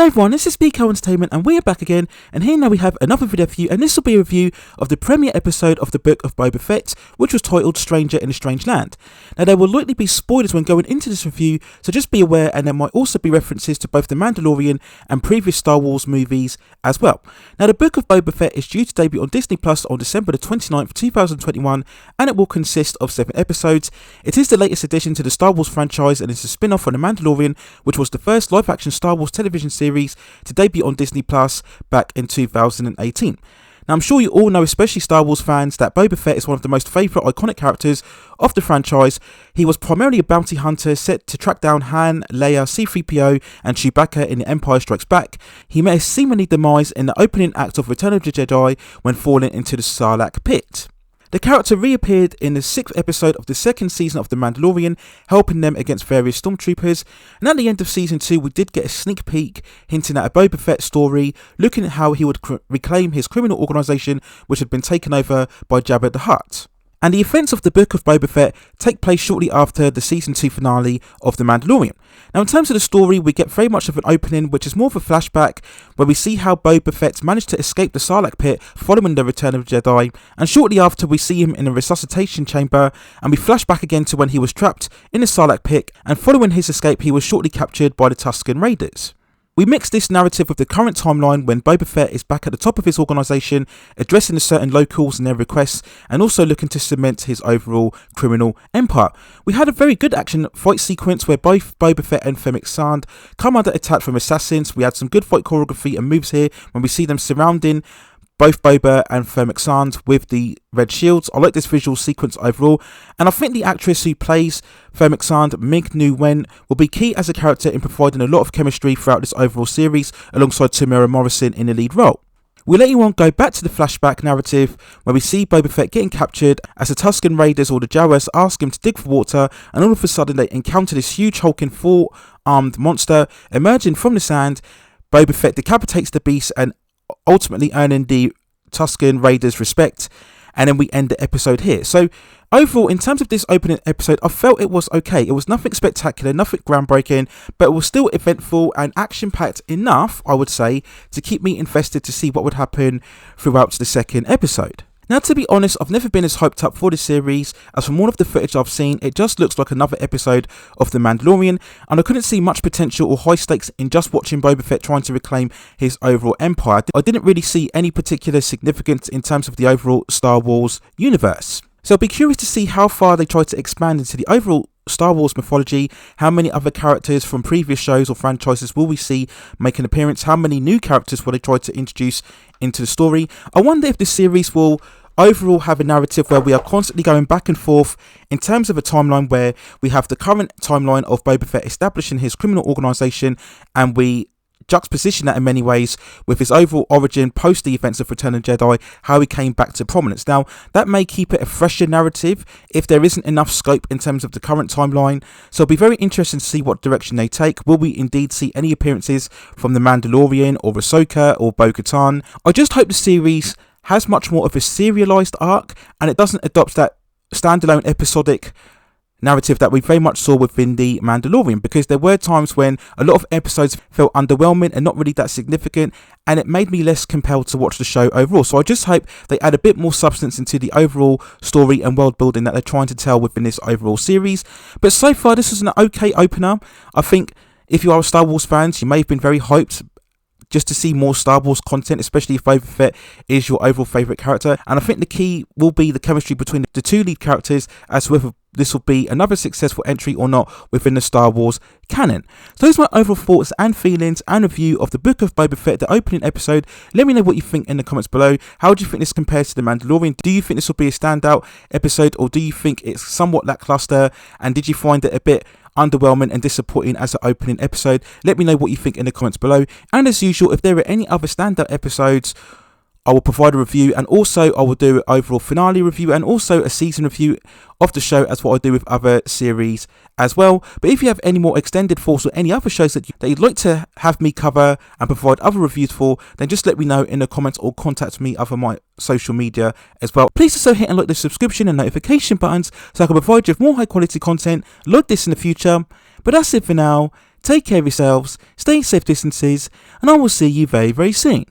Hello everyone, this is BK Entertainment and we are back again, and here now we have another video for you, and this will be a review of the premiere episode of the Book of Boba Fett, which was titled Stranger in a Strange Land. Now there will likely be spoilers when going into this review, so just be aware, and there might also be references to both the Mandalorian and previous Star Wars movies as well. Now the Book of Boba Fett is due to debut on Disney Plus on December the 29th, 2021, and it will consist of 7 episodes. It is the latest addition to the Star Wars franchise, and it's a spin-off from the Mandalorian, which was the first live-action Star Wars television series to debut on Disney Plus back in 2018. Now I'm sure you all know, especially Star Wars fans, that Boba Fett is one of the most favourite iconic characters of the franchise. He was primarily a bounty hunter set to track down Han, Leia, C-3PO and Chewbacca in The Empire Strikes Back. He met his seemingly demise in the opening act of Return of the Jedi when falling into the Sarlacc pit. The character reappeared in the 6th episode of the 2nd season of The Mandalorian, helping them against various stormtroopers, and at the end of season 2 we did get a sneak peek hinting at a Boba Fett story, looking at how he would reclaim his criminal organisation which had been taken over by Jabba the Hutt. And the events of the Book of Boba Fett take place shortly after the season 2 finale of The Mandalorian. Now in terms of the story, we get very much of an opening which is more of a flashback where we see how Boba Fett managed to escape the Sarlacc pit following the Return of the Jedi, and shortly after we see him in a resuscitation chamber, and we flash back again to when he was trapped in the Sarlacc pit, and following his escape he was shortly captured by the Tusken Raiders. We mix this narrative with the current timeline when Boba Fett is back at the top of his organisation, addressing certain locals and their requests, and also looking to cement his overall criminal empire. We had a very good action fight sequence where both Boba Fett and Fennec Shand come under attack from assassins. We had some good fight choreography and moves here when we see them surrounding both Boba and Fennec Shand with the red shields. I like this visual sequence overall, and I think the actress who plays Fennec Shand, Ming-Nu Wen, will be key as a character in providing a lot of chemistry throughout this overall series alongside Tamara Morrison in the lead role. We'll let you on go back to the flashback narrative where we see Boba Fett getting captured as the Tusken Raiders or the Jawas ask him to dig for water, and all of a sudden they encounter this huge hulking 4-armed monster emerging from the sand. Boba Fett decapitates the beast and ultimately earning the Tusken Raiders respect, and then we end the episode here. So overall, in terms of this opening episode, I felt it was okay. It was nothing spectacular, nothing groundbreaking, but it was still eventful and action-packed enough, I would say, to keep me invested to see what would happen throughout the 2nd episode. Now, to be honest, I've never been as hyped up for this series, as from all of the footage I've seen, it just looks like another episode of The Mandalorian, and I couldn't see much potential or high stakes in just watching Boba Fett trying to reclaim his overall empire. I didn't really see any particular significance in terms of the overall Star Wars universe. So I'll be curious to see how far they try to expand into the overall Star Wars mythology. How many other characters from previous shows or franchises will we see make an appearance? How many new characters will they try to introduce into the story? I wonder if this series will overall have a narrative where we are constantly going back and forth in terms of a timeline where we have the current timeline of Boba Fett establishing his criminal organisation, and we juxtaposition that in many ways with his overall origin post the events of Return of the Jedi, how he came back to prominence. Now that may keep it a fresher narrative if there isn't enough scope in terms of the current timeline, so it'll be very interesting to see what direction they take. Will we indeed see any appearances from the Mandalorian or Ahsoka or Bo-Katan? I just hope the series has much more of a serialized arc, and it doesn't adopt that standalone episodic narrative that we very much saw within The Mandalorian, because there were times when a lot of episodes felt underwhelming and not really that significant, and it made me less compelled to watch the show overall. So I just hope they add a bit more substance into the overall story and world building that they're trying to tell within this overall series. But so far this is an okay opener. I think if you are a Star Wars fan, you may have been very hyped just to see more Star Wars content, especially if Boba Fett is your overall favourite character. And I think the key will be the chemistry between the two lead characters, as to whether this will be another successful entry or not within the Star Wars canon. So those are my overall thoughts and feelings and review of the Book of Boba Fett, the opening episode. Let me know what you think in the comments below. How do you think this compares to The Mandalorian? Do you think this will be a standout episode, or do you think it's somewhat lackluster, and did you find it a bit underwhelming and disappointing as an opening episode? Let me know what you think in the comments below, and as usual, if there are any other standout episodes, I will provide a review, and also I will do an overall finale review and also a season review of the show, as what I do with other series as well. But if you have any more extended thoughts or any other shows that you'd like to have me cover and provide other reviews for, then just let me know in the comments or contact me over my social media as well. Please also hit and like the subscription and notification buttons so I can provide you with more high quality content like this in the future. But that's it for now. take care of yourselves, stay safe distances, and I will see you very, very soon.